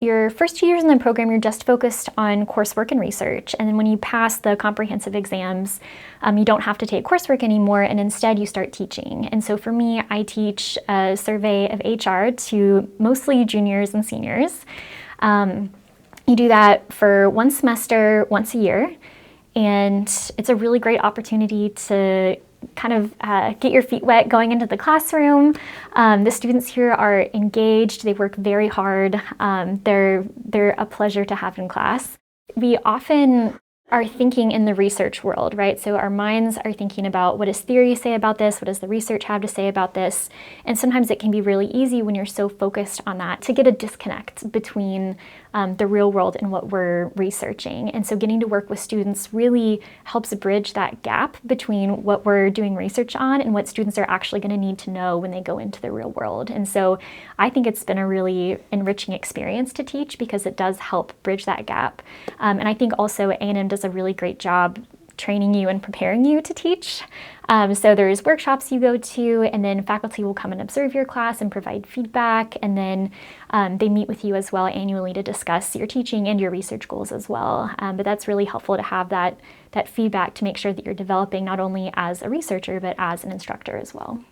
Your first 2 years in the program, you're just focused on coursework and research. And then when you pass the comprehensive exams, you don't have to take coursework anymore, and instead you start teaching. And so for me, I teach a survey of HR to mostly juniors and seniors. You do that for 1 semester, once a year. And it's a really great opportunity to kind of get your feet wet going into the classroom. The students here are engaged, they work very hard. They're a pleasure to have in class. We often are thinking in the research world, right? So our minds are thinking about, what does theory say about this? What does the research have to say about this? And sometimes it can be really easy when you're so focused on that to get a disconnect between the real world and what we're researching. And so getting to work with students really helps bridge that gap between what we're doing research on and what students are actually going to need to know when they go into the real world. And so I think it's been a really enriching experience to teach because it does help bridge that gap. And I think also A&M does a really great job training you and preparing you to teach. So there's workshops you go to, and then faculty will come and observe your class and provide feedback, and then they meet with you as well annually to discuss your teaching and your research goals as well. But that's really helpful to have that feedback to make sure that you're developing not only as a researcher, but as an instructor as well.